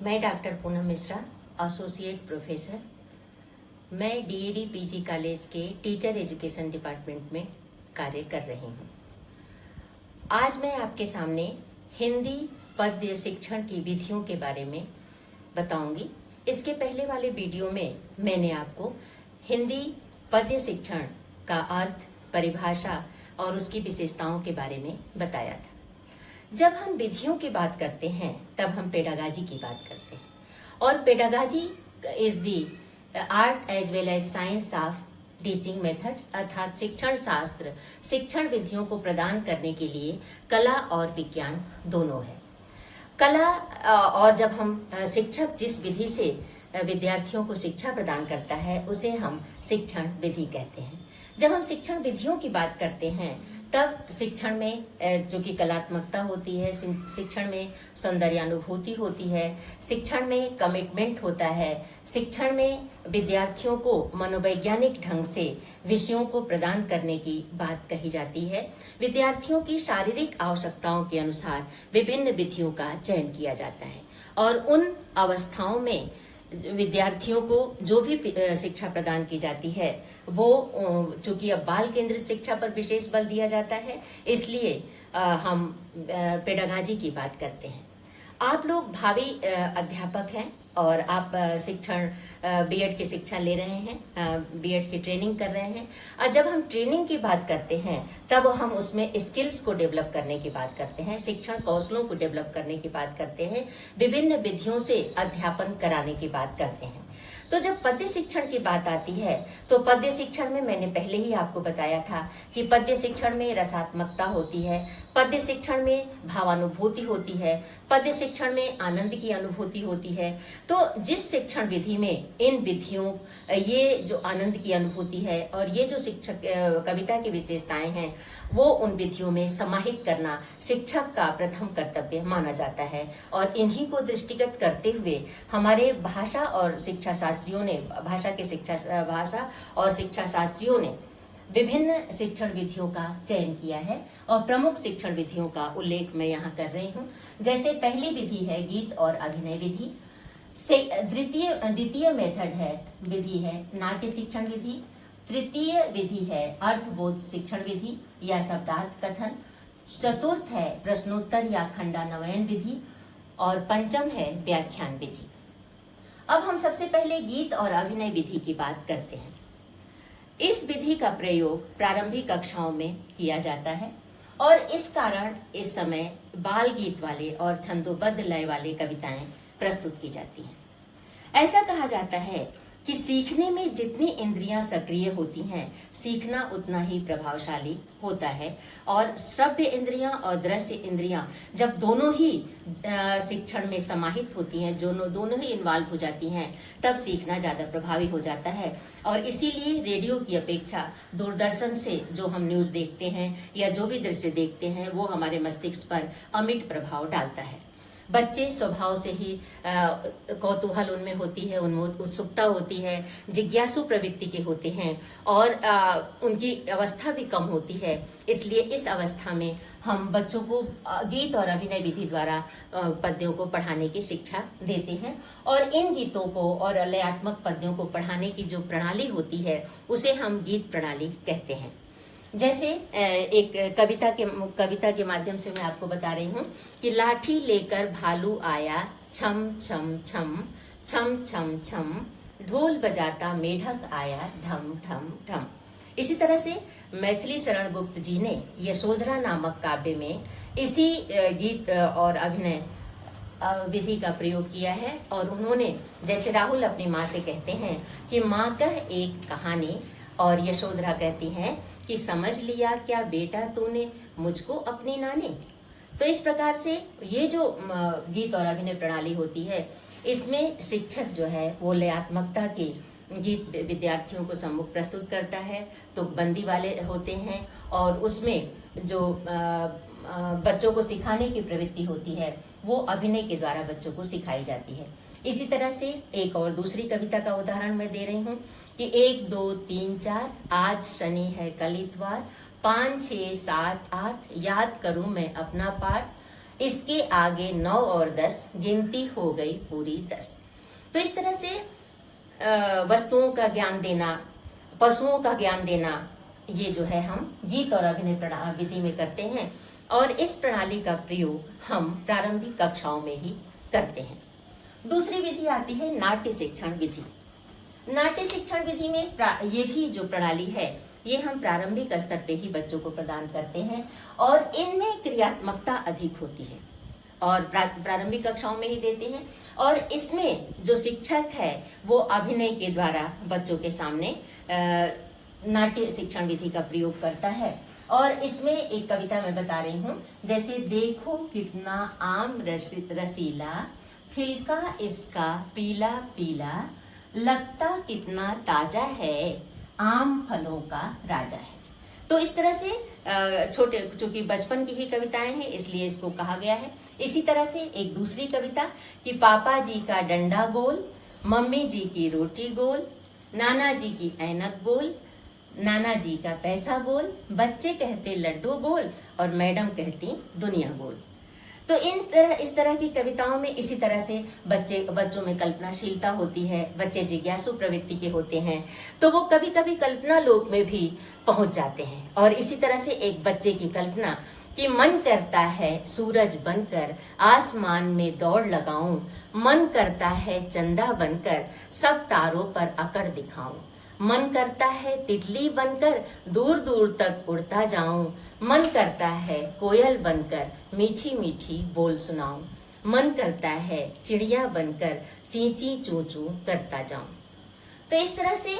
मैं doctor Poonam Mishra, associate professor. मैं DAV PG college के टीचर एजुकेशन डिपार्टमेंट में कार्य कर रही हूँ। आज मैं आपके सामने हिंदी पद्य शिक्षण की विधियों के बारे में बताऊंगी। इसके पहले वाले वीडियो में मैंने आपको हिंदी पद्य शिक्षण का अर्थ, परिभाषा और उसकी विशेषताओं के बारे में बताया था। जब हम विधियों की बात करते हैं तब हम पेडागाजी की बात करते हैं, और pedagogy is the art as well as science of teaching method, अर्थात शिक्षण शास्त्र शिक्षण विधियों को प्रदान करने के लिए कला और विज्ञान दोनों है। कला और जब हम शिक्षक जिस विधि से विद्यार्थियों को शिक्षा प्रदान करता है उसे हम शिक्षण विधि कहते हैं। जब हम शिक्षण विधियों की बात करते हैं तब शिक्षण में जो कि कलात्मकता होती है, शिक्षण में सौंदर्यानुभूति होती है, शिक्षण में कमिटमेंट होता है, शिक्षण में विद्यार्थियों को मनोवैज्ञानिक ढंग से विषयों को प्रदान करने की बात कही जाती है। विद्यार्थियों की शारीरिक आवश्यकताओं के अनुसार विभिन्न विधियों का चयन किया जाता है और उन अवस्थाओं में विद्यार्थियों को जो भी शिक्षा प्रदान की जाती है वो चूंकि अब बाल केंद्रित शिक्षा पर विशेष बल दिया जाता है, इसलिए हम पेडागाजी की बात करते हैं। आप लोग भावी अध्यापक हैं और आप शिक्षण बीएड की शिक्षा ले रहे हैं, बीएड की ट्रेनिंग कर रहे हैं। और जब हम ट्रेनिंग की बात करते हैं तब हम उसमें स्किल्स को डेवलप करने की बात करते हैं, शिक्षण कौशलों को डेवलप करने की बात करते हैं, विभिन्न विधियों से अध्यापन कराने की बात करते हैं। तो जब पद्य शिक्षण की बात आती है तो पद्य शिक्षण में मैंने पहले ही आपको बताया था कि पद्य शिक्षण में रसात्मकता होती है, पद्य शिक्षण में भावानुभूति होती है, पद्य शिक्षण में आनंद की अनुभूति होती है। तो जिस शिक्षण विधि में इन विधियों, ये जो आनंद की अनुभूति है और ये जो शिक्षक कविता की विशेषताएं हैं वो उन विधियों में समाहित करना शिक्षक का प्रथम कर्तव्य माना जाता है। और इन्हीं को दृष्टिगत करते हुए हमारे भाषा और शिक्षा शास्त्रियों ने, भाषा और शिक्षा शास्त्रियों ने विभिन्न शिक्षण विधियों का चयन किया है और प्रमुख शिक्षण विधियों का उल्लेख मैं यहाँ कर रही हूँ। जैसे पहली विधि है गीत और अभिनय विधि, द्वितीय विधि है नाट्य शिक्षण विधि, तृतीय विधि है अर्थबोध शिक्षण विधि या शब्दार्थ कथन, चतुर्थ है प्रश्नोत्तर या खंडान्वयन विधि और पंचम है व्याख्यान विधि। अब हम सबसे पहले गीत और अभिनय विधि की बात करते हैं। इस विधि का प्रयोग प्रारंभिक कक्षाओं में किया जाता है और इस कारण इस समय बाल गीत वाले और छंदोबद्ध लय वाले कविताएं प्रस्तुत की जाती हैं। ऐसा कहा जाता है कि सीखने में जितनी इंद्रियां सक्रिय होती हैं सीखना उतना ही प्रभावशाली होता है, और श्रव्य इंद्रियां और दृश्य इंद्रियां जब दोनों ही शिक्षण में समाहित होती हैं, दोनों ही इन्वॉल्व हो जाती हैं, तब सीखना ज़्यादा प्रभावी हो जाता है। और इसीलिए रेडियो की अपेक्षा दूरदर्शन से जो हम न्यूज़ देखते हैं या जो भी दृश्य देखते हैं वो हमारे मस्तिष्क पर अमिट प्रभाव डालता है। बच्चे स्वभाव से ही कौतूहल उनमें होती है, उनमें उत्सुकता होती है, जिज्ञासु प्रवृत्ति के होते हैं और उनकी अवस्था भी कम होती है। इसलिए इस अवस्था में हम बच्चों को गीत और अभिनय विधि द्वारा पद्यों को पढ़ाने की शिक्षा देते हैं और इन गीतों को और लयात्मक पद्यों को पढ़ाने की जो प्रणाली होती है उसे हम गीत प्रणाली कहते हैं। जैसे एक कविता के माध्यम से मैं आपको बता रही हूँ कि लाठी लेकर भालू आया, छम छम छम छम छम छम, ढोल बजाता मेढक आया, ढम ढम ढम। इसी तरह से मैथिली शरण गुप्त जी ने यशोधरा नामक काव्य में इसी गीत और अभिनय विधि का प्रयोग किया है और उन्होंने, जैसे राहुल अपनी माँ से कहते हैं कि माँ कह एक कहानी, और यशोधरा कहती हैं कि समझ लिया क्या बेटा तूने मुझको अपनी नानी। तो इस प्रकार से ये जो गीत और अभिनय प्रणाली होती है इसमें शिक्षक जो है वो लयात्मकता के गीत विद्यार्थियों को सम्मुख प्रस्तुत करता है, तो बंदी वाले होते हैं और उसमें जो बच्चों को सिखाने की प्रवृत्ति होती है वो अभिनय के द्वारा बच्चों को सिखाई जाती है। इसी तरह से एक और दूसरी कविता का उदाहरण मैं दे रही हूँ कि 1 2 3 4 आज शनि है कल इतवार, 5 6 7 8 याद करूं मैं अपना पाठ, इसके आगे 9 और 10 गिनती हो गई पूरी 10। तो इस तरह से वस्तुओं का ज्ञान देना, पशुओं का ज्ञान देना, ये जो है हम गीत और अभिनय विधि में करते हैं और इस प्रणाली का प्रयोग हम प्रारंभिक कक्षाओं में ही करते हैं। दूसरी विधि आती है नाट्य शिक्षण विधि। नाट्य शिक्षण विधि में ये भी जो प्रणाली है ये हम प्रारंभिक स्तर पे ही बच्चों को प्रदान करते हैं और इनमें क्रियात्मकता अधिक होती है और प्रारंभिक कक्षाओं में ही देते हैं। और इसमें जो शिक्षक है वो अभिनय के द्वारा बच्चों के सामने नाट्य शिक्षण विधि का प्रयोग करता है। और इसमें एक कविता मैं बता रही हूँ, जैसे देखो कितना आम रसीला, छिलका इसका पीला पीला, लगता कितना ताजा है, आम फलों का राजा है। तो इस तरह से छोटे, चूंकि बचपन की ही कविताएं हैं इसलिए इसको कहा गया है। इसी तरह से एक दूसरी कविता कि पापा जी का डंडा गोल, मम्मी जी की रोटी गोल, नाना जी की ऐनक गोल, नाना जी का पैसा गोल, बच्चे कहते लड्डू गोल और मैडम कहती दुनिया गोल। तो इस तरह की कविताओं में इसी तरह से बच्चों में कल्पनाशीलता होती है, बच्चे जिज्ञासु प्रवृत्ति के होते हैं, तो वो कभी कभी कल्पना लोक में भी पहुंच जाते हैं। और इसी तरह से एक बच्चे की कल्पना कि मन करता है सूरज बनकर आसमान में दौड़ लगाऊं, मन करता है चंदा बनकर सब तारों पर अकड़ दिखाऊं, मन करता है तितली बनकर दूर दूर तक उड़ता जाऊं, मन करता है कोयल बनकर मीठी मीठी बोल सुनाऊं, मन करता है चिड़िया बनकर ची ची चू चू करता जाऊं। तो इस तरह से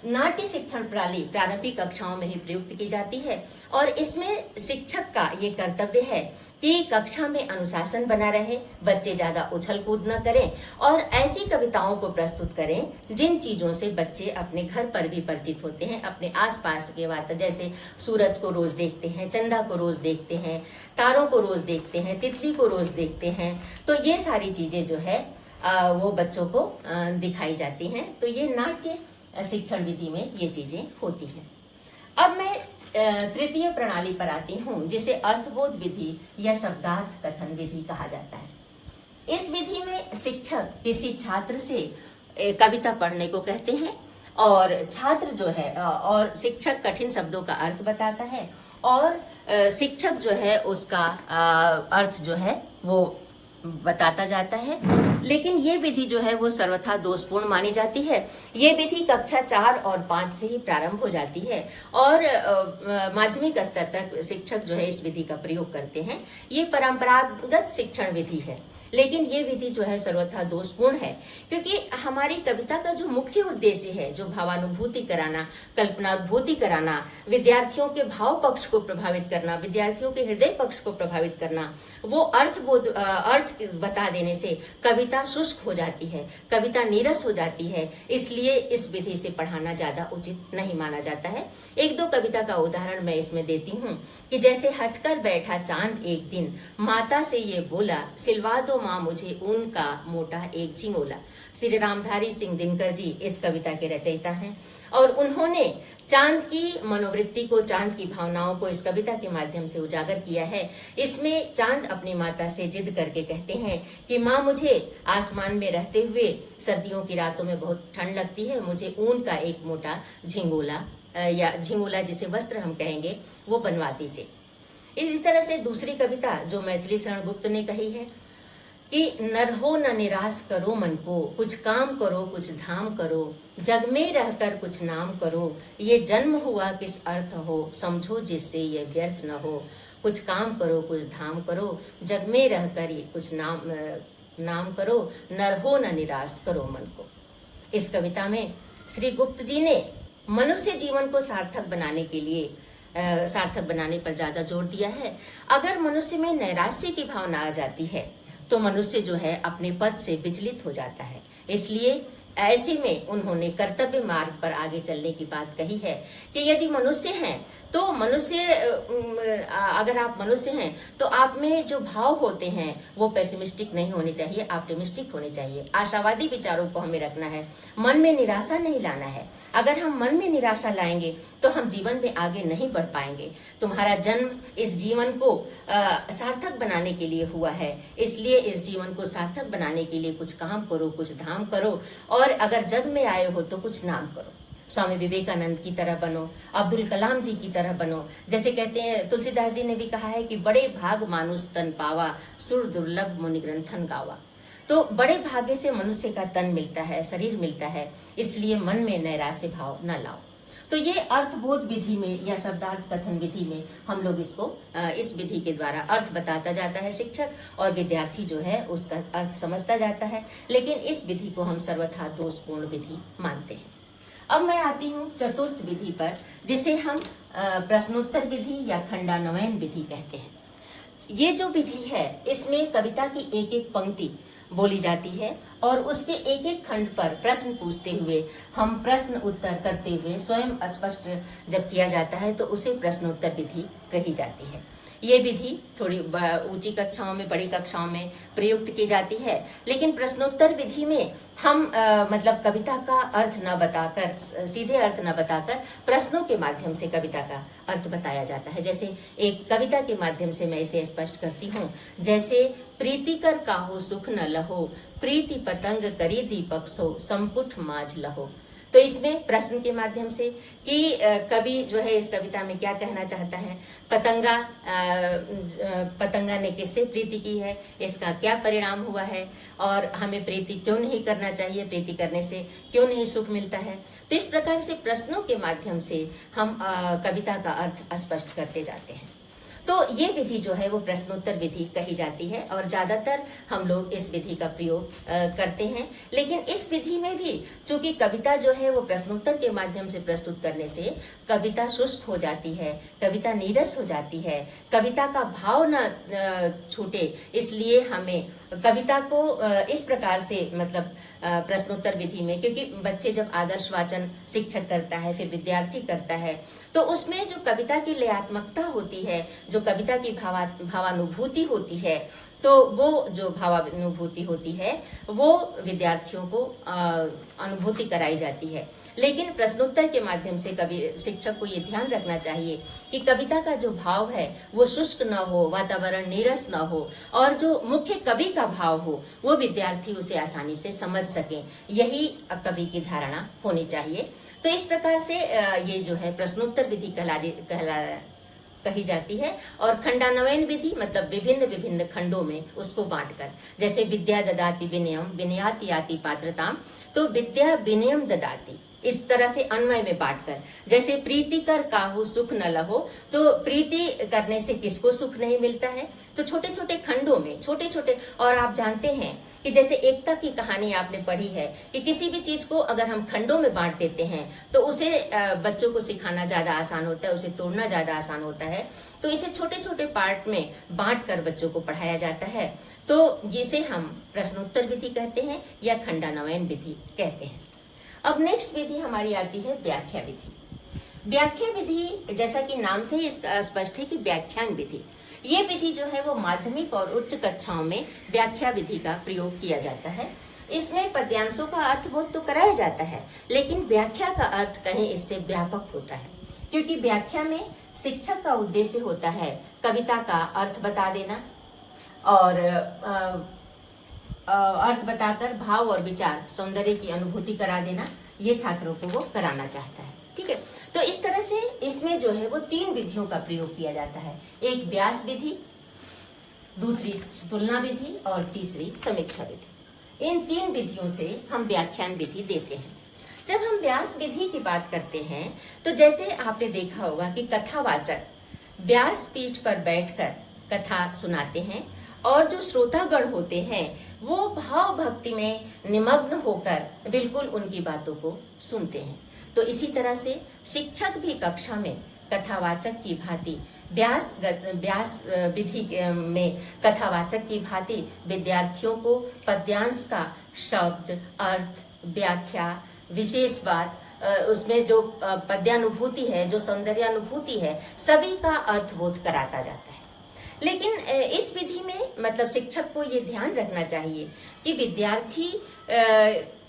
नाट्य शिक्षण प्रणाली प्रारंभिक कक्षाओं में ही प्रयुक्त की जाती है और इसमें शिक्षक का ये कर्तव्य है कि कक्षा में अनुशासन बना रहे, बच्चे ज्यादा उछल कूद न करें और ऐसी कविताओं को प्रस्तुत करें जिन चीजों से बच्चे अपने घर पर भी परिचित होते हैं, अपने आसपास के वातावरण, जैसे सूरज को रोज देखते हैं, चंदा को रोज देखते हैं, तारों को रोज देखते हैं, तितली को रोज देखते हैं। तो ये सारी चीजें जो है वो बच्चों को दिखाई जाती हैं। तो ये नाट्य शिक्षण विधि में ये चीजें होती हैं। अब मैं तृतीय प्रणाली पर आती हूँ जिसे अर्थबोध विधि या शब्दार्थ कथन विधि कहा जाता है। इस विधि में शिक्षक किसी छात्र से कविता पढ़ने को कहते हैं और छात्र जो है और शिक्षक कठिन शब्दों का अर्थ बताता है और शिक्षक जो है उसका अर्थ जो है वो बताता जाता है। लेकिन ये विधि जो है वो सर्वथा दोषपूर्ण मानी जाती है। ये विधि कक्षा 4 और 5 से ही प्रारंभ हो जाती है और माध्यमिक स्तर तक शिक्षक जो है इस विधि का प्रयोग करते हैं। ये परंपरागत शिक्षण विधि है, लेकिन ये विधि जो है सर्वथा दोषपूर्ण है क्योंकि हमारी कविता का जो मुख्य उद्देश्य है, जो भावानुभूति कराना, कल्पनानुभूति कराना, विद्यार्थियों के भाव पक्ष को प्रभावित करना, विद्यार्थियों के हृदय पक्ष को प्रभावित करना, वो अर्थ बता देने से कविता शुष्क हो जाती है, कविता नीरस हो जाती है। इसलिए इस विधि से पढ़ाना ज्यादा उचित नहीं माना जाता है। एक दो कविता का उदाहरण मैं इसमें देती हूँ कि जैसे हटकर बैठा चांद एक दिन, माता से ये बोला, सिलवा दो माँ मुझे ऊन का मोटा एक झिंगोला। श्री रामधारी सिंह दिनकर जी इस कविता के रचयिता हैं और उन्होंने चांद की मनोवृत्ति को, चांद की भावनाओं को इस कविता के माध्यम से उजागर किया है। इसमें चांद अपनी माता से जिद करके कहते हैं कि माँ मुझे आसमान में रहते हुए सर्दियों की रातों में बहुत ठंड लगती है, मुझे ऊन का एक मोटा झिंगोला या झिंगोला जिसे वस्त्र हम कहेंगे वो बनवा दीजिए। इसी तरह से दूसरी कविता जो मैथिली शरण गुप्त ने कही है कि नर हो न निराश करो मन को, कुछ काम करो कुछ धाम करो, जग में रहकर कुछ नाम करो, ये जन्म हुआ किस अर्थ हो, समझो जिससे ये व्यर्थ न हो। कुछ काम करो कुछ धाम करो, जग में रहकर ये कुछ नाम करो, नर हो न निराश करो मन को। इस कविता में श्री गुप्त जी ने मनुष्य जीवन को सार्थक बनाने के लिए सार्थक बनाने पर ज्यादा जोर दिया है। अगर मनुष्य में नैराश्य की भावना आ जाती है तो मनुष्य जो है अपने पद से विचलित हो जाता है। इसलिए ऐसे में उन्होंने कर्तव्य मार्ग पर आगे चलने की बात कही है कि यदि मनुष्य हैं तो अगर आप मनुष्य हैं तो आप में जो भाव होते हैं वो पेसिमिस्टिक नहीं होने चाहिए, ऑप्टिमिस्टिक होने चाहिए। आशावादी विचारों को हमें रखना है, मन में निराशा नहीं लाना है। अगर हम मन में निराशा लाएंगे तो हम जीवन में आगे नहीं बढ़ पाएंगे। तुम्हारा जन्म इस जीवन को सार्थक बनाने के लिए हुआ है, इसलिए इस जीवन को सार्थक बनाने के लिए कुछ काम करो, कुछ धाम करो, और अगर जग में आए हो तो कुछ नाम करो। स्वामी विवेकानंद की तरह बनो, अब्दुल कलाम जी की तरह बनो। जैसे कहते हैं, तुलसीदास जी ने भी कहा है कि बड़े भाग मानुष तन पावा, सुर दुर्लभ मुनि ग्रंथन गावा। तो बड़े भाग्य से मनुष्य का तन मिलता है, शरीर मिलता है, इसलिए मन में नैराश्य भाव न लाओ। तो ये अर्थबोध विधि में या शब्दार्थ कथन विधि में हम लोग इसको इस विधि के द्वारा अर्थ बताता जाता है शिक्षक, और विद्यार्थी जो है उसका अर्थ समझता जाता है। लेकिन इस विधि को हम सर्वथा दोषपूर्ण विधि मानते हैं। अब मैं आती हूँ चतुर्थ विधि पर, जिसे हम प्रश्नोत्तर विधि या खंडान्वयन विधि कहते हैं। ये जो विधि है इसमें कविता की एक एक पंक्ति बोली जाती है और उसके एक एक खंड पर प्रश्न पूछते हुए हम प्रश्न उत्तर करते हुए स्वयं स्पष्ट जब किया जाता है तो उसे प्रश्नोत्तर विधि कही जाती है। ये विधि थोड़ी ऊंची कक्षाओं में, बड़ी कक्षाओं में प्रयुक्त की जाती है, लेकिन प्रश्नोत्तर विधि में हम मतलब कविता का अर्थ न बताकर, सीधे अर्थ न बताकर प्रश्नों के माध्यम से कविता का अर्थ बताया जाता है। जैसे एक कविता के माध्यम से मैं इसे स्पष्ट करती हूँ। जैसे प्रीति कर काहू सुख न लहो, प्रीति पतंग करी दीपक सो, संपुट माज लहो। तो इसमें प्रश्न के माध्यम से कि कवि जो है इस कविता में क्या कहना चाहता है। पतंगा ने किससे प्रीति की है, इसका क्या परिणाम हुआ है, और हमें प्रीति क्यों नहीं करना चाहिए, प्रीति करने से क्यों नहीं सुख मिलता है। तो इस प्रकार से प्रश्नों के माध्यम से हम कविता का अर्थ स्पष्ट करते जाते हैं। तो ये विधि जो है वो प्रश्नोत्तर विधि कही जाती है और ज्यादातर हम लोग इस विधि का प्रयोग करते हैं। लेकिन इस विधि में भी चूंकि कविता जो है वो प्रश्नोत्तर के माध्यम से प्रस्तुत करने से कविता शुष्क हो जाती है, कविता नीरस हो जाती है, कविता का भाव न छूटे, इसलिए हमें कविता को इस प्रकार से मतलब प्रश्नोत्तर विधि में, क्योंकि बच्चे जब आदर्श वाचन शिक्षक करता है फिर विद्यार्थी करता है तो उसमें जो कविता की लयात्मकता होती है, जो कविता की भावानुभूति होती है, तो वो जो भावानुभूति होती है वो विद्यार्थियों को अनुभूति कराई जाती है। लेकिन प्रश्नोत्तर के माध्यम से कवि शिक्षक को ये ध्यान रखना चाहिए कि कविता का जो भाव है वो शुष्क न हो, वातावरण नीरस न हो, और जो मुख्य कवि का भाव हो वो विद्यार्थी उसे आसानी से समझ सके। यही कवि की धारणा होनी चाहिए। तो इस प्रकार से ये जो है प्रश्नोत्तर विधि कही जाती है। और खंडान्वयन विधि मतलब विभिन्न विभिन्न खंडों में उसको बांटकर, जैसे विद्या ददाति विनयम विनयाति याति पात्रताम, तो विद्या विनयम ददाति, इस तरह से अन्वय में बांटकर। जैसे प्रीति कर काहू सुख न लहो, तो प्रीति करने से किसको सुख नहीं मिलता है, तो छोटे छोटे खंडों में छोटे छोटे। और आप जानते हैं कि जैसे एकता की कहानी आपने पढ़ी है कि किसी भी चीज को अगर हम खंडों में बांट देते हैं तो उसे बच्चों को सिखाना ज्यादा आसान होता है, उसे तोड़ना ज्यादा आसान होता है। तो इसे छोटे छोटे पार्ट में बांट कर बच्चों को पढ़ाया जाता है। तो जिसे हम प्रश्नोत्तर विधि कहते हैं या खंडान्वयन विधि कहते हैं। अब नेक्स्ट विधि हमारी आती है व्याख्या विधि। व्याख्या विधि जैसा कि नाम से ही इसका स्पष्ट है कि व्याख्यान विधि। ये विधि जो है वो माध्यमिक और उच्च कक्षाओं में व्याख्या विधि का प्रयोग किया जाता है। इसमें पद्यांशों का अर्थबोध तो कराया जाता है, लेकिन व्याख्या का अर्थ कहीं इससे व्यापक होता है, क्योंकि व्याख्या में शिक्षक का उद्देश्य होता है कविता का अर्थ बता देना और अर्थ बताकर भाव और विचार, सौंदर्य की अनुभूति करा देना। ये छात्रों को वो कराना चाहता है। ठीक है, तो इस तरह से इसमें जो है वो 3 विधियों का प्रयोग किया जाता है। एक व्यास विधि, दूसरी तुलना विधि और तीसरी समीक्षा विधि। इन 3 विधियों से हम व्याख्यान विधि देते हैं। जब हम व्यास विधि की बात करते हैं तो जैसे आपने देखा होगा कि कथावाचक व्यास पीठ पर बैठकर कथा सुनाते हैं और जो श्रोतागण होते हैं वो भाव भक्ति में निमग्न होकर बिल्कुल उनकी बातों को सुनते हैं। तो इसी तरह से शिक्षक भी कक्षा में कथावाचक की भांति व्यास विधि में कथावाचक की भांति विद्यार्थियों को पद्यांश का शब्द, अर्थ, व्याख्या, विशेष बात, उसमें जो पद्यानुभूति है, जो सौंदर्यानुभूति है, सभी का अर्थबोध कराता जाता है। लेकिन इस विधि में मतलब शिक्षक को ये ध्यान रखना चाहिए कि विद्यार्थी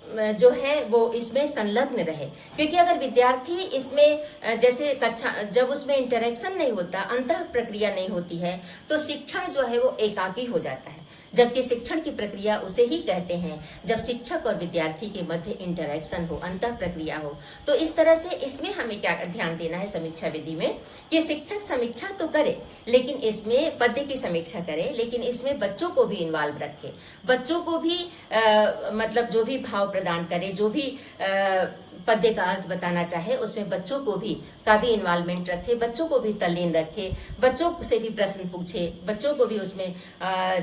जो है वो इसमें संलग्न रहे, क्योंकि अगर विद्यार्थी इसमें जैसे कक्षा जब उसमें इंटरेक्शन नहीं होता, अंतः प्रक्रिया नहीं होती है, तो शिक्षण जो है वो एकाकी हो जाता है। जबकि शिक्षण की प्रक्रिया उसे ही कहते हैं जब शिक्षक और विद्यार्थी के मध्य इंटरेक्शन हो, अंतः प्रक्रिया हो। तो इस तरह से इसमें हमें क्या ध्यान देना है समीक्षा विधि में कि शिक्षक समीक्षा तो करे, लेकिन इसमें पद्य की समीक्षा करे, लेकिन इसमें बच्चों को भी इन्वॉल्व रखे, बच्चों को भी मतलब जो भी भाव प्रदान करे, जो भी पद्य का अर्थ बताना चाहे, उसमें बच्चों को भी का भी इन्वॉल्वमेंट रखे, बच्चों को भी तल्लीन रखे, बच्चों से भी प्रश्न पूछे, बच्चों को भी उसमें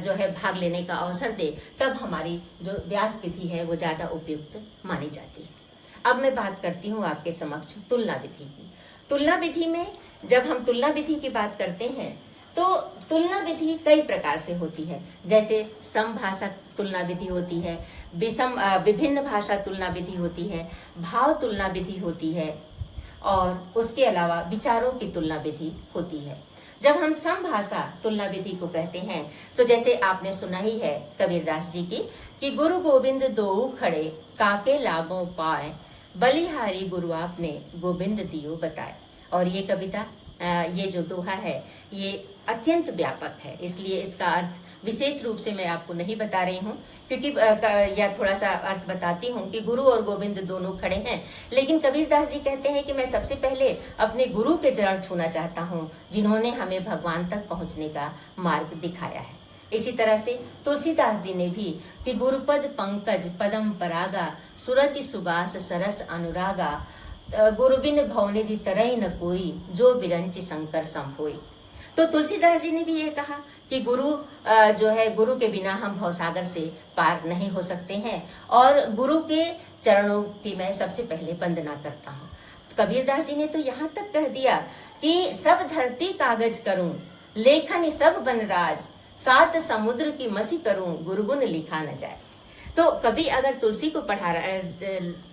जो है भाग लेने का अवसर दे, तब हमारी जो व्यास विधि है वो ज्यादा उपयुक्त मानी जाती है। अब मैं बात करती हूँ आपके समक्ष तुलना विधि की। तुलना विधि में जब हम तुलना विधि की बात करते हैं तो तुलना विधि कई प्रकार से होती है, जैसे समभाषा तुलना विधि होती है, विभिन्न भाषा तुलना विधि होती है, भाव तुलना विधि होती है, और उसके अलावा विचारों की तुलना विधि होती है। जब हम समभाषा तुलना विधि को कहते हैं तो जैसे आपने सुना ही है कबीरदास जी की कि गुरु गोविंद दो खड़े काके लागों पाए, बलिहारी गुरु आपने गोविंद दियो बताए। और ये कविता ये जो दोहा है ये अत्यंत व्यापक है, इसलिए इसका अर्थ विशेष रूप से मैं आपको नहीं बता रही हूँ, क्योंकि या थोड़ा सा अर्थ बताती हूँ कि गुरु और गोविंद दोनों खड़े हैं। लेकिन कबीरदास जी कहते हैं कि मैं सबसे पहले अपने गुरु के चरण छूना चाहता हूँ, जिन्होंने हमें भगवान तक पहुँचने का मार्ग दिखाया है। इसी तरह से तुलसीदास जी ने भी कि गुरुपद पंकज पदम परागा, सुरचि सुबास सरस अनुरागा, गुरुबिन भवनिधि तरई न कोई, जो बिरंचि शंकर संपोई। तो तुलसीदास जी ने भी ये कहा कि गुरु जो है, गुरु के बिना हम भवसागर से पार नहीं हो सकते हैं, और गुरु के चरणों की मैं सबसे पहले वंदना करता हूँ। कबीरदास जी ने तो यहाँ तक कह दिया कि सब धरती कागज करूं, लेखन सब बनराज, सात समुद्र की मसी करूं, गुरुगुण लिखा न जाए। तो कभी अगर तुलसी को पढ़ा रहा है,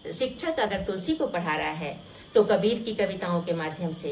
शिक्षक अगर तुलसी को पढ़ा रहा है तो कबीर की कविताओं के माध्यम से,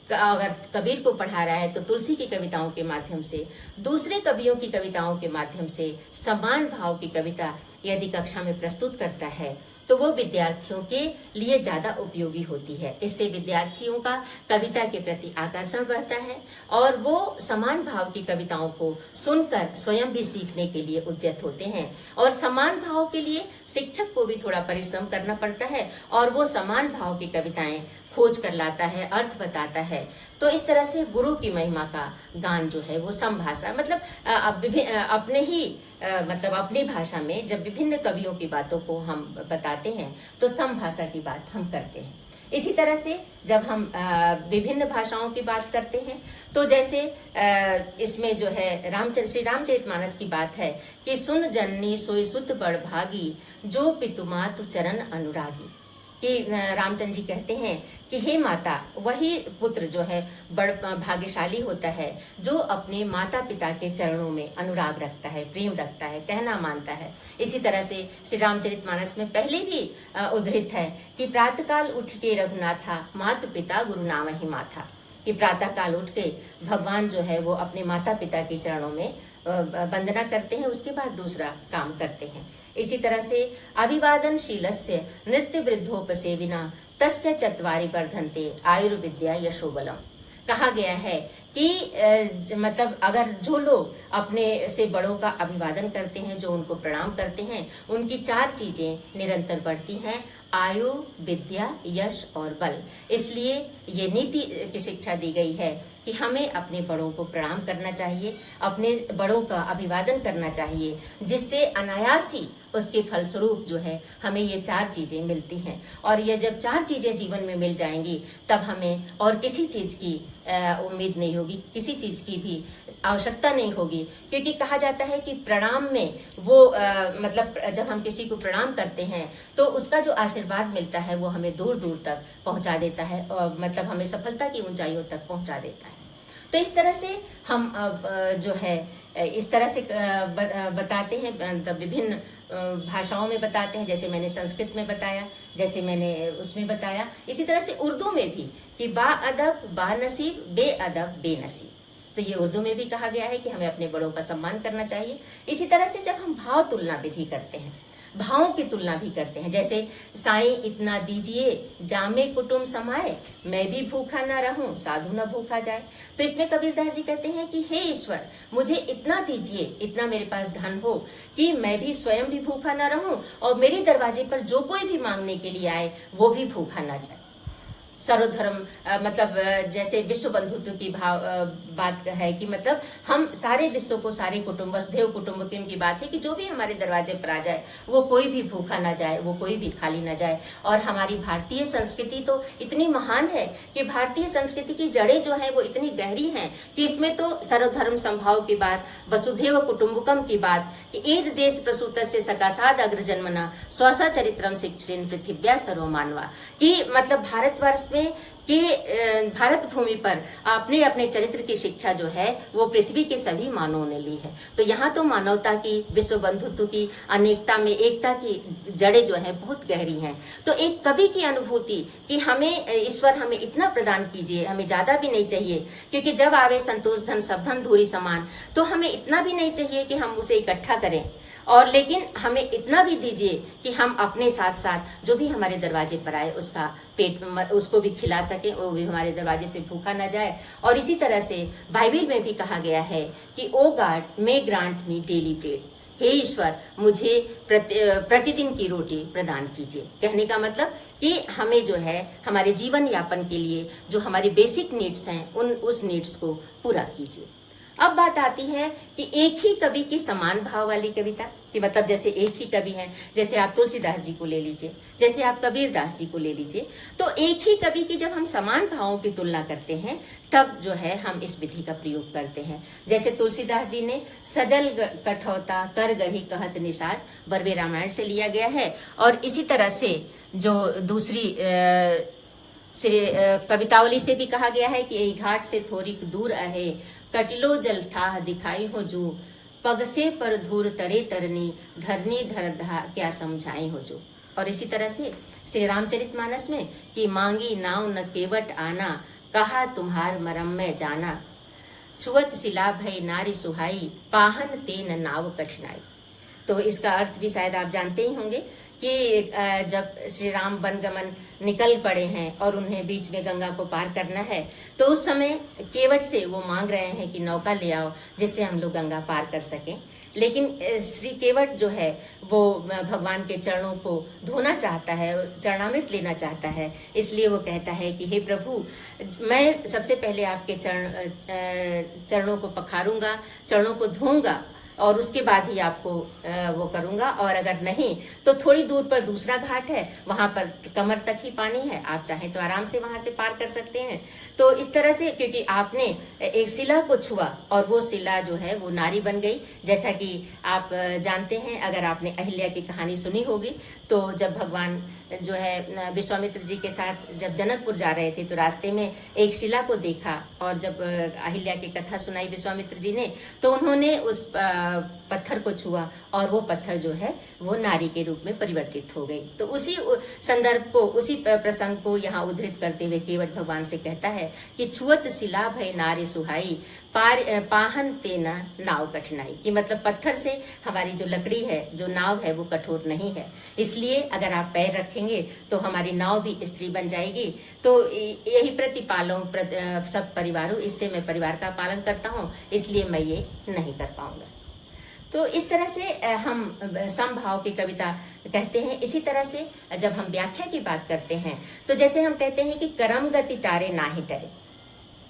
अगर कबीर को पढ़ा रहा है तो तुलसी की कविताओं के माध्यम से, दूसरे कवियों की कविताओं के माध्यम से समान भाव की कविता यदि कक्षा में प्रस्तुत करता है तो वो विद्यार्थियों के लिए ज्यादा उपयोगी होती है। इससे विद्यार्थियों का कविता के प्रति आकर्षण बढ़ता है और वो समान भाव की कविताओं को सुनकर स्वयं भी सीखने के लिए उद्यत होते हैं। और समान भाव के लिए शिक्षक को भी थोड़ा परिश्रम करना पड़ता है और वो समान भाव की कविताएं खोज कर लाता है, अर्थ बताता है। तो इस तरह से गुरु की महिमा का गान जो है वो समभाषा, मतलब अपने ही मतलब अपनी भाषा में जब विभिन्न कवियों की बातों को हम बताते हैं तो समभाषा की बात हम करते हैं। इसी तरह से जब हम विभिन्न भाषाओं की बात करते हैं तो जैसे इसमें जो है श्री रामचरितमानस की बात है कि सुन जननी सोई सुत बड़ भागी, जो पितुमातु चरण अनुरागी। कि रामचंद्र जी कहते हैं कि हे माता, वही पुत्र जो है बड़ भाग्यशाली होता है जो अपने माता पिता के चरणों में अनुराग रखता है, प्रेम रखता है, कहना मानता है। इसी तरह से श्री रामचरितमानस में पहले भी उद्धृत है कि प्रातःकाल उठ के रघुनाथा, माता पिता गुरु नाम ही माथा। कि प्रातःकाल उठ के भगवान जो है वो अपने माता पिता के चरणों में वंदना करते हैं, उसके बाद दूसरा काम करते हैं। इसी तरह से अभिवादनशीलस्य नृत्य वृद्धोपसेविना तस्य चत्वारि वर्धन्ते आयुर्विद्या यशोबलम। कहा गया है कि मतलब अगर जो लोग अपने से बड़ों का अभिवादन करते हैं, जो उनको प्रणाम करते हैं, उनकी 4 चीजें निरंतर बढ़ती हैं, आयु, विद्या, यश और बल। इसलिए ये नीति की शिक्षा दी गई है कि हमें अपने बड़ों को प्रणाम करना चाहिए, अपने बड़ों का अभिवादन करना चाहिए, जिससे अनायासी उसके फलस्वरूप जो है हमें ये 4 चीजें मिलती हैं। और ये जब 4 चीजें जीवन में मिल जाएंगी तब हमें और किसी चीज की उम्मीद नहीं होगी, किसी चीज की भी आवश्यकता नहीं होगी। क्योंकि कहा जाता है कि प्रणाम में वो मतलब जब हम किसी को प्रणाम करते हैं तो उसका जो आशीर्वाद मिलता है वो हमें दूर दूर तक पहुंचा देता है, और मतलब हमें सफलता की ऊंचाइयों तक पहुंचा देता है। तो इस तरह से हम जो है इस तरह से बताते हैं, विभिन्न भाषाओं में बताते हैं, जैसे मैंने संस्कृत में बताया, जैसे मैंने उसमें बताया, इसी तरह से उर्दू में भी कि बाअदब बानसीब बेअदब बेनसीब। तो ये उर्दू में भी कहा गया है कि हमें अपने बड़ों का सम्मान करना चाहिए। इसी तरह से जब हम भाव तुलना विधि करते हैं, भावों की तुलना भी करते हैं, जैसे साईं इतना दीजिए जामे कुटुम समाए, मैं भी भूखा ना रहूं साधु न भूखा जाए। तो इसमें कबीरदास जी कहते हैं कि हे ईश्वर, मुझे इतना दीजिए, इतना मेरे पास धन हो कि मैं भी स्वयं भी भूखा ना रहूं और मेरे दरवाजे पर जो कोई भी मांगने के लिए आए वो भी भूखा ना जाए। सर्वधर्म मतलब जैसे विश्व बंधुत्व की बात है कि मतलब हम सारे विश्व को, सारे कुटुंब, वसुधैव कुटुंबकम की बात है कि जो भी हमारे दरवाजे पर आ जाए वो कोई भी भूखा ना जाए, वो कोई भी खाली ना जाए। और हमारी भारतीय संस्कृति तो इतनी महान है कि भारतीय संस्कृति की जड़ें जो है वो इतनी गहरी हैं कि इसमें तो सर्वधर्म संभाव की बात, वसुधैव कुटुंबकम की बात, कि ईद देश प्रसूतस्य सकाशाद अग्रजन्मना स्वसा चरित्रम शिक्षिन पृथिव्या सर्व मानवा, कि मतलब भारतवर्ष में कि भारत भूमि पर अपने अपने चरित्र की शिक्षा जो है वो पृथ्वी के सभी मानवों ने ली है। तो यहाँ तो मानवता की, विश्व बंधुत्व की, अनेकता में एकता की जड़ें जो है बहुत गहरी हैं। तो एक कवि की अनुभूति कि हमें ईश्वर हमें इतना प्रदान कीजिए, हमें ज्यादा भी नहीं चाहिए, क्योंकि जब आवे संतोष धन सब धन धूरी समान, तो हमें इतना भी नहीं चाहिए कि हम उसे इकट्ठा करें, और लेकिन हमें इतना भी दीजिए कि हम अपने साथ साथ जो भी हमारे दरवाजे पर आए उसका पेट, उसको भी खिला सके, वो भी हमारे दरवाजे से भूखा ना जाए। और इसी तरह से बाइबल में भी कहा गया है कि oh God may grant me daily bread, हे ईश्वर मुझे प्रतिदिन की रोटी प्रदान कीजिए। कहने का मतलब कि हमें जो है हमारे जीवन यापन के लिए जो हमारे बेसिक नीड्स हैं उस नीड्स को पूरा कीजिए। अब बात आती है कि एक ही कवि की समान भाव वाली कविता, कि मतलब जैसे एक ही कवि हैं, जैसे आप तुलसीदास जी को ले लीजिए, जैसे आप कबीरदास जी को ले लीजिए, तो एक ही कवि की जब हम समान भावों की तुलना करते हैं तब जो है हम इस विधि का प्रयोग करते हैं। जैसे तुलसीदास जी ने सजल कठौता कर गही कहत निषाद, बरवे रामायण से लिया गया है। और इसी तरह से जो दूसरी कवितावली से भी कहा गया है कि यही घाट से थोड़ी दूर आहे, कटिलो जल था दिखाई हो जू, पग से पर धूर तरे तरनी, धरनी धरधा क्या समझाई हो जो। और इसी तरह से श्री रामचरितमानस में कि मांगी नाव न केवट आना, कहा तुम्हार मरम में जाना, छुअत सिला भई नारी सुहाई, पाहन तेन नाव कठिनाई। तो इसका अर्थ भी शायद आप जानते ही होंगे कि जब श्री राम वनगमन निकल पड़े हैं और उन्हें बीच में गंगा को पार करना है, तो उस समय केवट से वो मांग रहे हैं कि नौका ले आओ जिससे हम लोग गंगा पार कर सकें। लेकिन श्री केवट जो है वो भगवान के चरणों को धोना चाहता है, चरणामृत लेना चाहता है, इसलिए वो कहता है कि हे प्रभु, मैं सबसे पहले आपके चरणों को पखारूंगा, चरणों को धोऊंगा और उसके बाद ही आपको वो करूंगा। और अगर नहीं तो थोड़ी दूर पर दूसरा घाट है, वहां पर कमर तक ही पानी है, आप चाहें तो आराम से वहां से पार कर सकते हैं। तो इस तरह से, क्योंकि आपने एक शिला को छुआ और वो शिला जो है वो नारी बन गई। जैसा कि आप जानते हैं, अगर आपने अहिल्या की कहानी सुनी होगी, तो जब भगवान जो है विश्वामित्र जी के साथ जब जनकपुर जा रहे थे तो रास्ते में एक शिला को देखा, और जब अहिल्या की कथा सुनाई विश्वामित्र जी ने, तो उन्होंने उस पत्थर को छुआ और वो पत्थर जो है वो नारी के रूप में परिवर्तित हो गई। तो उसी संदर्भ को, उसी प्रसंग को यहाँ उद्धृत करते हुए केवट भगवान से कहता है कि छुअत शिला भय नारी सुहाई, पाहन तेना नाव कठिनाई, कि मतलब पत्थर से हमारी जो लकड़ी है, जो नाव है, वो कठोर नहीं है। इसलिए अगर आप पैर रखेंगे तो हमारी नाव भी स्त्री बन जाएगी। तो यही प्रतिपालों सब परिवारों, इससे मैं परिवार का पालन करता हूँ, इसलिए मैं ये नहीं कर पाऊंगा। तो इस तरह से हम समभाव की कविता कहते हैं। इसी तरह से जब हम व्याख्या की बात करते हैं तो जैसे हम कहते हैं कि करम गति टारे नाहि टरे,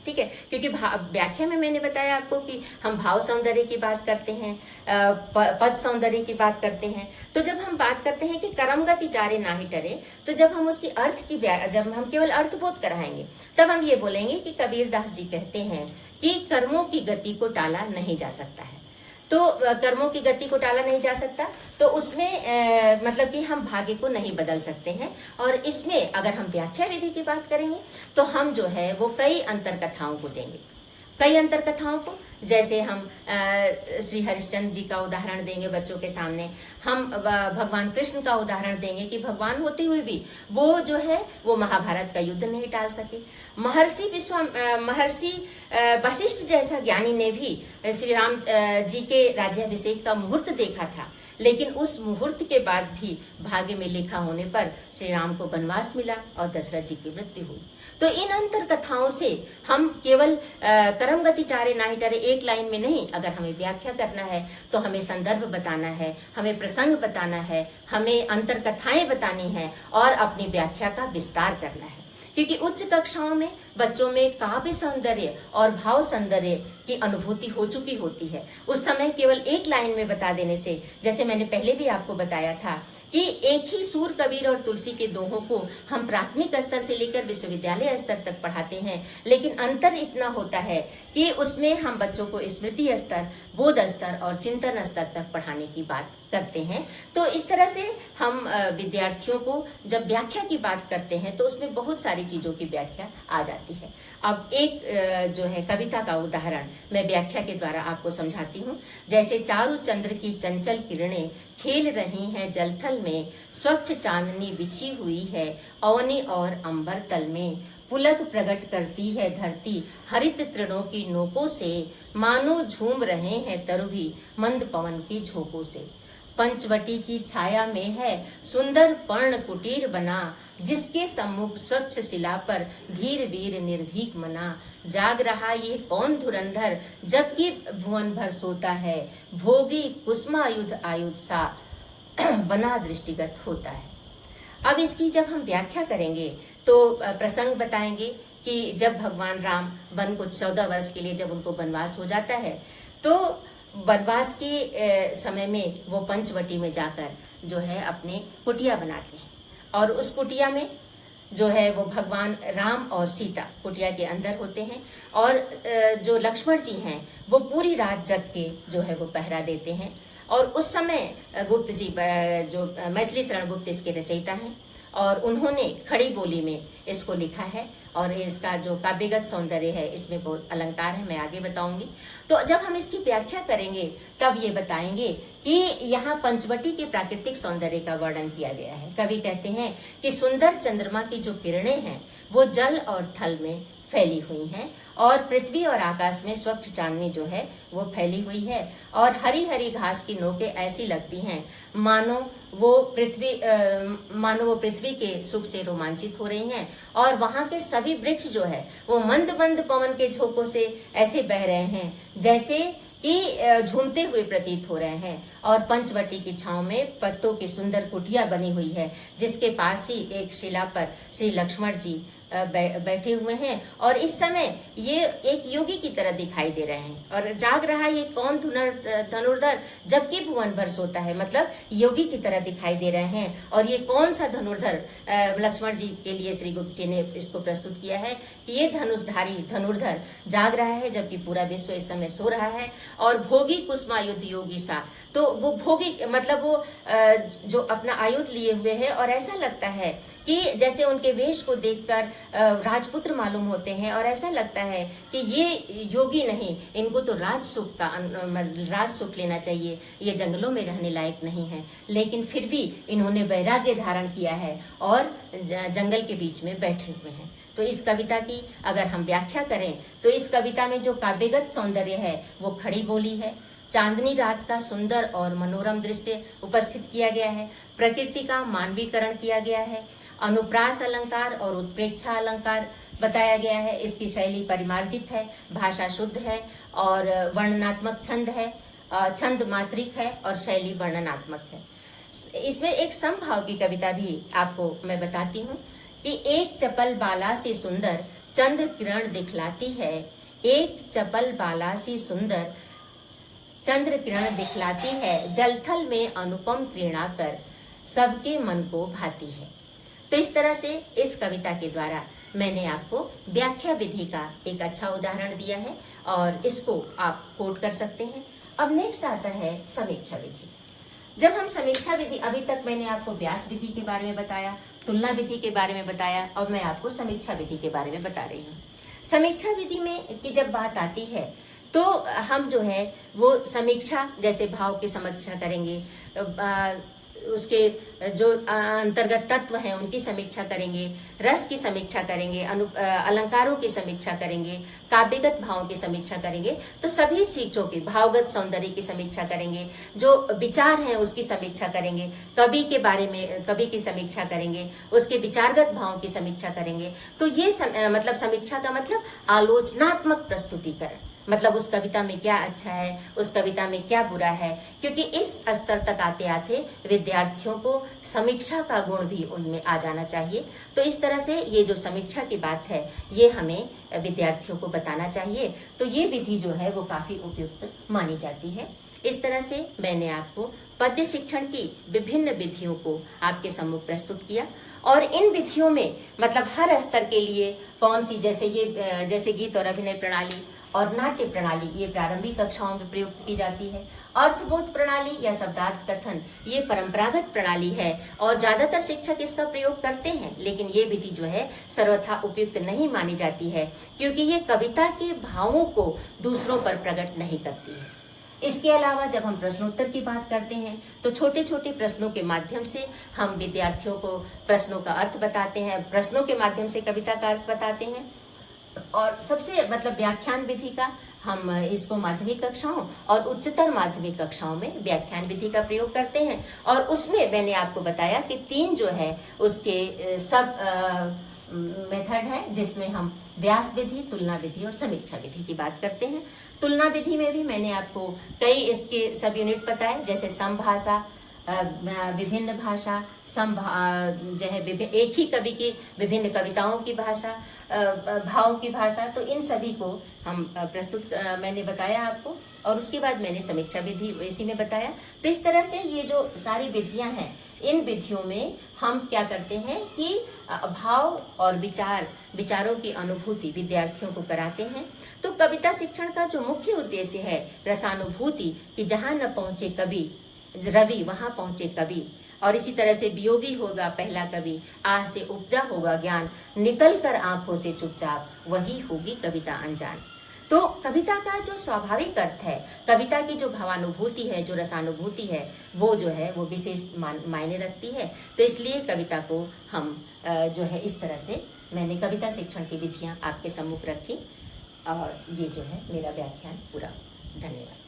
ठीक है, क्योंकि व्याख्या में मैंने बताया आपको कि हम भाव सौंदर्य की बात करते हैं, पद सौंदर्य की बात करते हैं। तो जब हम बात करते हैं कि करम गति टारे नाहि टरे, तो जब हम उसकी अर्थ की जब हम केवल अर्थबोध कराएंगे तब हम ये बोलेंगे कि कबीरदास जी कहते हैं कि कर्मों की गति को टाला नहीं जा सकता है। तो कर्मों की गति को टाला नहीं जा सकता, तो उसमें मतलब कि हम भाग्य को नहीं बदल सकते हैं। और इसमें अगर हम व्याख्या विधि की बात करेंगे तो हम जो है वो कई अंतर कथाओं को देंगे। कई अंतर कथाओं को, जैसे हम श्री हरिश्चंद्र जी का उदाहरण देंगे बच्चों के सामने, हम भगवान कृष्ण का उदाहरण देंगे कि भगवान होते हुए भी वो जो है वो महाभारत का युद्ध नहीं टाल सके। महर्षि वशिष्ठ जैसा ज्ञानी ने भी श्री राम जी के राज्याभिषेक का मुहूर्त देखा था, लेकिन उस मुहूर्त के बाद भी भाग्य में लिखा होने पर श्री राम को वनवास मिला और दशरथ जी की मृत्यु हुई। तो इन अंतर कथाओं से हम केवल कर्म गति टारे नाही टारे एक लाइन में नहीं, अगर हमें व्याख्या करना है तो हमें संदर्भ बताना है, हमें प्रसंग बताना है, हमें अंतर कथाएं बतानी है और अपनी व्याख्या का विस्तार करना है। क्योंकि उच्च कक्षाओं में बच्चों में काव्य सौंदर्य और भाव सौंदर्य की अनुभूति हो चुकी होती है। उस समय केवल एक लाइन में बता देने से, जैसे मैंने पहले भी आपको बताया था कि एक ही सूर, कबीर और तुलसी के दोहों को हम प्राथमिक स्तर से लेकर विश्वविद्यालय स्तर तक पढ़ाते हैं, लेकिन अंतर इतना होता है कि उसमें हम बच्चों को स्मृति स्तर, बोध स्तर और चिंतन स्तर तक पढ़ाने की बात करते हैं। तो इस तरह से हम विद्यार्थियों को जब व्याख्या की बात करते हैं तो उसमें बहुत सारी चीजों की व्याख्या आ जाती है। अब एक जो है कविता का उदाहरण मैं व्याख्या के द्वारा आपको समझाती हूँ। जैसे चारु चंद्र की चंचल किरणें खेल रही हैं जलथल में, स्वच्छ चांदनी बिछी हुई है अवनी और अंबर तल में, पुलक प्रकट करती है धरती हरित तृणों की नोकों से, मानो झूम रहे हैं तरुभी मंद पवन के झोंकों से। पंचवटी की छाया में है सुंदर पर्ण कुटीर बना, जिसके सम्मुख स्वच्छ शिला पर धीर वीर निर्भीक मना, जाग रहा ये कौन धुरंधर जबकि भुवन भर सोता है, भोगी कुसुमायुध आयुध सा बना दृष्टिगत होता है। अब इसकी जब हम व्याख्या करेंगे तो प्रसंग बताएंगे कि जब भगवान राम वन को 14 वर्ष के लिए जब उनको वनवास हो जाता है तो वनवास के समय में वो पंचवटी में जाकर जो है अपने कुटिया बनाते हैं और उस कुटिया में जो है वो भगवान राम और सीता कुटिया के अंदर होते हैं और जो लक्ष्मण जी हैं वो पूरी रात जग के जो है वो पहरा देते हैं। और उस समय गुप्त जी जो मैथिली शरण गुप्त इसके रचयिता हैं और उन्होंने खड़ी बोली में इसको लिखा है और इसका जो काव्यगत सौंदर्य है इसमें बहुत अलंकार है, मैं आगे बताऊंगी। तो जब हम इसकी व्याख्या करेंगे तब ये बताएंगे कि यहाँ पंचवटी के प्राकृतिक सौंदर्य का वर्णन किया गया है। कवि कहते हैं कि सुंदर चंद्रमा की जो किरणें हैं वो जल और थल में फैली हुई हैं और पृथ्वी और आकाश में स्वच्छ चांदनी जो है वो फैली हुई है और हरी हरी घास की नोकें ऐसी लगती हैं मानो वो पृथ्वी के सुख से रोमांचित हो रही हैं और वहाँ के सभी वृक्ष जो है वो मंद मंद पवन के झोंकों से ऐसे बह रहे हैं जैसे कि झूमते हुए प्रतीत हो रहे हैं। और पंचवटी की छांव में पत्तों की सुंदर कुटिया बनी हुई है जिसके पास ही एक शिला पर श्री लक्ष्मण जी बैठे हुए हैं और इस समय ये एक योगी की तरह दिखाई दे रहे हैं और जाग रहा है ये कौन धनुर्धर जबकि भुवन भर सोता है, मतलब योगी की तरह दिखाई दे रहे हैं। और ये कौन सा धनुर्धर, लक्ष्मण जी के लिए श्री गुप्त जी ने इसको प्रस्तुत किया है कि ये धनुषधारी धनुर्धर जाग रहा है जबकि पूरा विश्व इस समय सो रहा है। और भोगी कुसुमायुध योगी सा, तो वो भोगी मतलब वो जो अपना आयुध लिए हुए है और ऐसा लगता है कि जैसे उनके वेश को देखकर राजपुत्र मालूम होते हैं और ऐसा लगता है कि ये योगी नहीं, इनको तो राज सुख लेना चाहिए, ये जंगलों में रहने लायक नहीं है, लेकिन फिर भी इन्होंने वैराग्य धारण किया है और जंगल के बीच में बैठे हुए हैं। तो इस कविता की अगर हम व्याख्या करें तो इस कविता में जो काव्यगत सौंदर्य है वो खड़ी बोली है, चांदनी रात का सुंदर और मनोरम दृश्य उपस्थित किया गया है, प्रकृति का मानवीकरण किया गया है, अनुप्रास अलंकार और उत्प्रेक्षा अलंकार बताया गया है। इसकी शैली परिमार्जित है, भाषा शुद्ध है और वर्णनात्मक छंद है, छंद मात्रिक है और शैली वर्णनात्मक है। इसमें एक समभाव की कविता भी आपको मैं बताती हूँ कि एक चपल बाला से सुंदर चंद्र किरण दिखलाती है, एक चपल बाला से सुंदर चंद्र किरण दिखलाती है, जलथल में अनुपम क्रीड़ा कर सबके मन को भाती है। तो इस तरह से इस कविता के द्वारा मैंने आपको व्याख्या विधि का एक अच्छा उदाहरण दिया है और इसको आप कोट कर सकते हैं। अब नेक्स्ट आता है समीक्षा विधि। जब हम समीक्षा विधि, अभी तक मैंने आपको व्यास विधि के बारे में बताया, तुलना विधि के बारे में बताया और मैं आपको समीक्षा विधि के बारे में बता रही हूँ। समीक्षा विधि में की जब बात आती है तो हम जो है वो समीक्षा, जैसे भाव की समीक्षा करेंगे, उसके जो अंतर्गत तत्व हैं उनकी समीक्षा करेंगे, रस की समीक्षा करेंगे, अलंकारों की समीक्षा करेंगे, काव्यगत भावों की समीक्षा करेंगे। तो सभी चीजों की भावगत सौंदर्य की समीक्षा करेंगे, जो विचार हैं उसकी समीक्षा करेंगे, कवि के बारे में कवि की समीक्षा करेंगे, उसके विचारगत भावों की समीक्षा करेंगे। तो ये मतलब समीक्षा का मतलब आलोचनात्मक प्रस्तुतिकरण, मतलब उस कविता में क्या अच्छा है, उस कविता में क्या बुरा है, क्योंकि इस स्तर तक आते आते विद्यार्थियों को समीक्षा का गुण भी उनमें आ जाना चाहिए। तो इस तरह से ये जो समीक्षा की बात है ये हमें विद्यार्थियों को बताना चाहिए। तो ये विधि जो है वो काफी उपयुक्त मानी जाती है। इस तरह से मैंने आपको पद्य शिक्षण की विभिन्न विधियों को आपके सम्मुख प्रस्तुत किया, और इन विधियों में मतलब हर स्तर के लिए कौन सी, जैसे गीत और अभिनय प्रणाली और नाट्य प्रणाली, ये प्रारंभिक कक्षाओं में प्रयुक्त की जाती है। अर्थबोध प्रणाली या शब्दार्थ कथन ये परंपरागत प्रणाली है और ज्यादातर शिक्षक इसका प्रयोग करते हैं, लेकिन ये विधि जो है सर्वथा उपयुक्त नहीं मानी जाती है, क्योंकि ये कविता के भावों को दूसरों पर प्रकट नहीं करती है। इसके अलावा जब हम प्रश्नोत्तर की बात करते हैं तो छोटे छोटे प्रश्नों के माध्यम से हम विद्यार्थियों को प्रश्नों का अर्थ बताते हैं, प्रश्नों के माध्यम से कविता का अर्थ बताते हैं। और सबसे मतलब व्याख्यान विधि का हम इसको माध्यमिक कक्षाओं और उच्चतर माध्यमिक कक्षाओं में व्याख्यान विधि का प्रयोग करते हैं, और उसमें मैंने आपको बताया कि 3 जो है उसके सब मेथड है, जिसमें हम व्यास विधि, तुलना विधि और समीक्षा विधि की बात करते हैं। तुलना विधि में भी मैंने आपको कई इसके सब यूनिट बताए, जैसे समभाषा, विभिन्न भाषा, जो है एक ही कवि की विभिन्न कविताओं की भाषा, भावों की भाषा, तो इन सभी को हम मैंने बताया आपको। और उसके बाद मैंने समीक्षा विधि इसी में बताया। तो इस तरह से ये जो सारी विधियां हैं, इन विधियों में हम क्या करते हैं कि भाव और विचारों की अनुभूति विद्यार्थियों को कराते हैं। तो कविता शिक्षण का जो मुख्य उद्देश्य है रसानुभूति, कि जहाँ न पहुंचे कवि रवि वहां पहुंचे कवि, और इसी तरह से वियोगी होगा पहला कवि, आह से उपजा होगा ज्ञान, निकल कर आंखों से चुपचाप वही होगी कविता अनजान। तो कविता का जो स्वाभाविक अर्थ है, कविता की जो भावानुभूति है, जो रसानुभूति है, वो जो है वो विशेष मायने रखती है। तो इसलिए कविता को हम जो है इस तरह से मैंने कविता शिक्षण की विधियां आपके सम्मुख रखी, और ये जो है मेरा व्याख्यान पूरा। धन्यवाद।